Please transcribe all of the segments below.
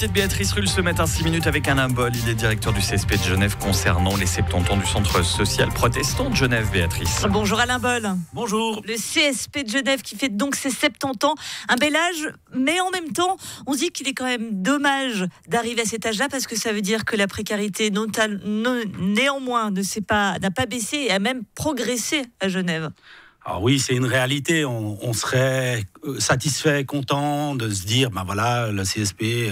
de Béatrice Rulle ce matin, 6 minutes avec Alain Boll. Il est directeur du CSP de Genève concernant les 70 ans du Centre social protestant de Genève, Béatrice. Bonjour Alain Boll. Bonjour. Le CSP de Genève qui fête donc ses 70 ans. Un bel âge, mais en même temps, on se dit qu'il est quand même dommage d'arriver à cet âge-là parce que ça veut dire que la précarité néanmoins n'a pas baissé et a même progressé à Genève. Alors oui, c'est une réalité. On serait satisfait, content de se dire, ben voilà, le CSP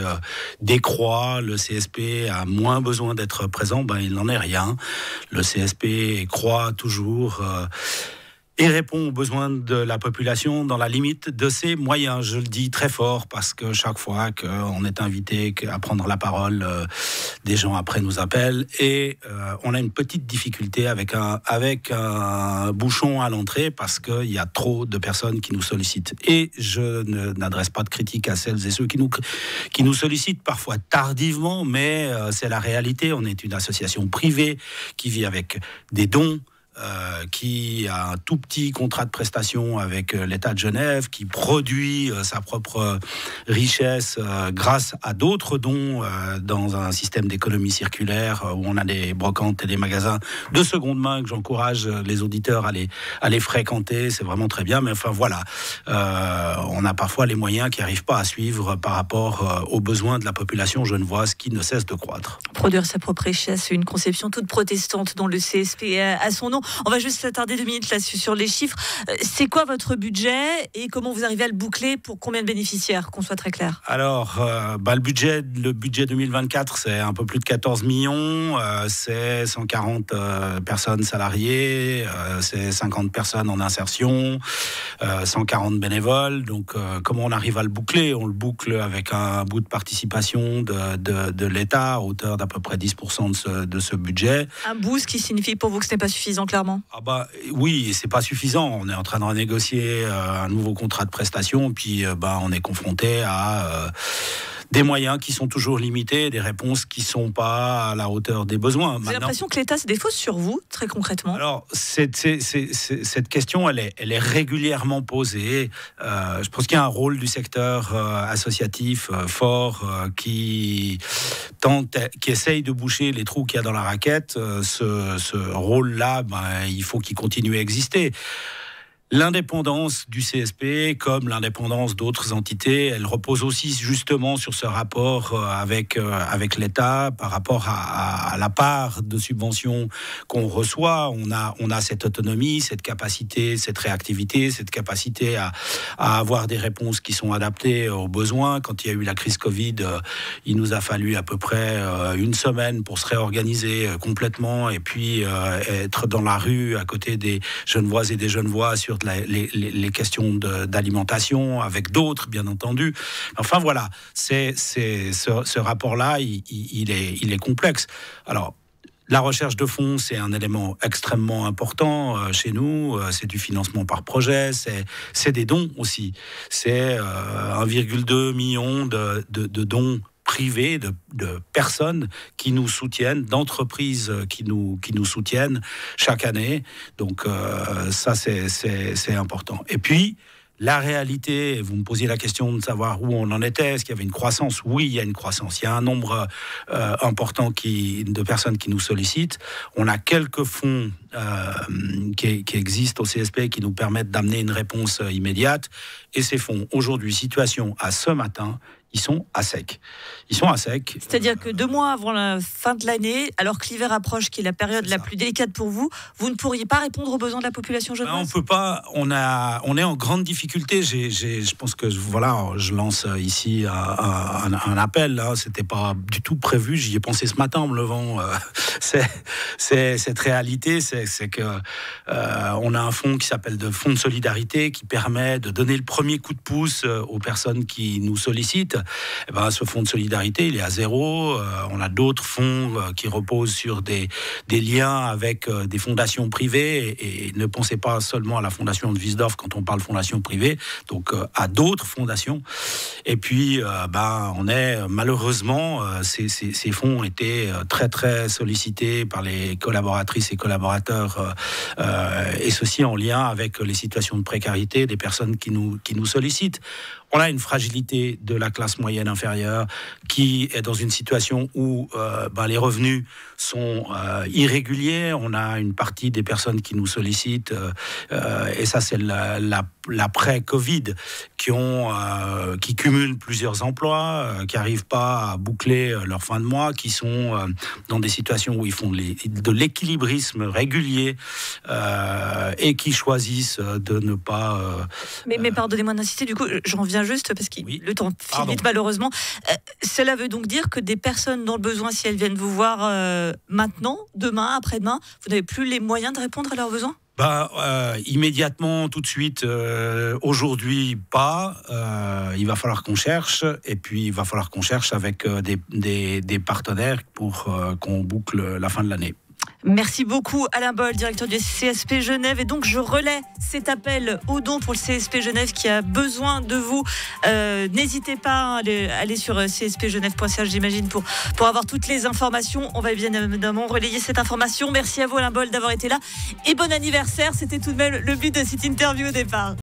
décroît, le CSP a moins besoin d'être présent. Ben il n'en est rien. Le CSP croît toujours. Et répond aux besoins de la population dans la limite de ses moyens. Je le dis très fort parce que chaque fois qu'on est invité à prendre la parole, des gens après nous appellent et on a une petite difficulté avec un bouchon à l'entrée parce qu'il y a trop de personnes qui nous sollicitent. Et je n'adresse pas de critique à celles et ceux qui nous sollicitent parfois tardivement, mais c'est la réalité. On est une association privée qui vit avec des dons, qui a un tout petit contrat de prestation avec l'État de Genève, qui produit sa propre richesse grâce à d'autres dons dans un système d'économie circulaire où on a des brocantes et des magasins de seconde main que j'encourage les auditeurs à les fréquenter. C'est vraiment très bien, mais enfin voilà, on a parfois les moyens qui n'arrivent pas à suivre par rapport aux besoins de la population genevoise qui ne cesse de croître. Produire sa propre richesse, une conception toute protestante dont le CSP a son nom. On va juste s'attarder 2 minutes là sur les chiffres. C'est quoi votre budget et comment vous arrivez à le boucler pour combien de bénéficiaires, qu'on soit très clair? Alors, le budget 2024, c'est un peu plus de 14 millions. C'est 140 personnes salariées, c'est 50 personnes en insertion, 140 bénévoles. Donc, comment on arrive à le boucler? On le boucle avec un bout de participation de l'État à hauteur d'à peu près 10% de ce budget. Un bout, ce qui signifie pour vous que ce n'est pas suffisant, clairement? Oui, c'est pas suffisant. On est en train de renégocier un nouveau contrat de prestation, puis on est confronté à des moyens qui sont toujours limités, des réponses qui sont pas à la hauteur des besoins. J'ai l'impression que l'État se défausse sur vous, très concrètement. Alors, cette question, elle est régulièrement posée. Je pense qu'il y a un rôle du secteur associatif fort qui essaye de boucher les trous qu'il y a dans la raquette. Ce rôle-là, il faut qu'il continue à exister. L'indépendance du CSP, comme l'indépendance d'autres entités, elle repose aussi justement sur ce rapport avec l'État par rapport à la part de subventions qu'on reçoit. On a cette autonomie, cette capacité, cette réactivité, cette capacité à avoir des réponses qui sont adaptées aux besoins. Quand il y a eu la crise Covid, il nous a fallu à peu près 1 semaine pour se réorganiser complètement et puis être dans la rue à côté des Genevoises et des Genevois sur les questions d'alimentation, avec d'autres, bien entendu. Enfin, voilà, ce rapport-là, il est complexe. Alors, la recherche de fonds, c'est un élément extrêmement important chez nous. C'est du financement par projet, c'est des dons aussi. C'est 1,2 million de dons privés, de personnes qui nous soutiennent, d'entreprises qui nous soutiennent chaque année. Donc ça, c'est important. Et puis, la réalité, vous me posiez la question de savoir où on en était, est-ce qu'il y avait une croissance? Oui, il y a une croissance. Il y a un nombre important de personnes qui nous sollicitent. On a quelques fonds qui existent au CSP qui nous permettent d'amener une réponse immédiate. Et ces fonds, aujourd'hui, situation à ce matin, ils sont à sec. C'est-à-dire que 2 mois avant la fin de l'année, alors que l'hiver approche, qui est la période la plus délicate pour vous, vous ne pourriez pas répondre aux besoins de la population genevoise? On peut pas. On est en grande difficulté. Je pense que je lance ici un appel. C'était pas du tout prévu. J'y ai pensé ce matin en me levant. C'est cette réalité, c'est que on a un fonds qui s'appelle le Fonds de solidarité qui permet de donner le premier coup de pouce aux personnes qui nous sollicitent. Ce fonds de solidarité, il est à 0. On a d'autres fonds qui reposent sur des liens avec des fondations privées et ne pensez pas seulement à la fondation de Wiesdorf quand on parle fondation privée, donc à d'autres fondations. Et puis, on est malheureusement, ces fonds ont été très très sollicités par les collaboratrices et collaborateurs, et ceci en lien avec les situations de précarité des personnes qui nous sollicitent. On a une fragilité de la classe classe moyenne inférieure, qui est dans une situation où les revenus sont irréguliers. On a une partie des personnes qui nous sollicitent, et ça c'est l'après-Covid, qui cumulent plusieurs emplois, qui n'arrivent pas à boucler leur fin de mois, qui sont dans des situations où ils font de l'équilibrisme régulier, et qui choisissent de ne pas... Mais pardonnez-moi d'insister, du coup, j'en viens juste, parce que le temps file vite malheureusement. Cela veut donc dire que des personnes dans le besoin, si elles viennent vous voir maintenant, demain, après-demain, vous n'avez plus les moyens de répondre à leurs besoins ? Immédiatement, tout de suite, aujourd'hui, pas. Il va falloir qu'on cherche, et puis il va falloir qu'on cherche avec des partenaires pour qu'on boucle la fin de l'année. Merci beaucoup Alain Boll, directeur du CSP Genève. Et donc je relais cet appel aux dons pour le CSP Genève qui a besoin de vous. N'hésitez pas à aller sur cspgenève.ch, j'imagine, pour avoir toutes les informations. On va bien évidemment relayer cette information. Merci à vous Alain Boll d'avoir été là. Et bon anniversaire, c'était tout de même le but de cette interview au départ.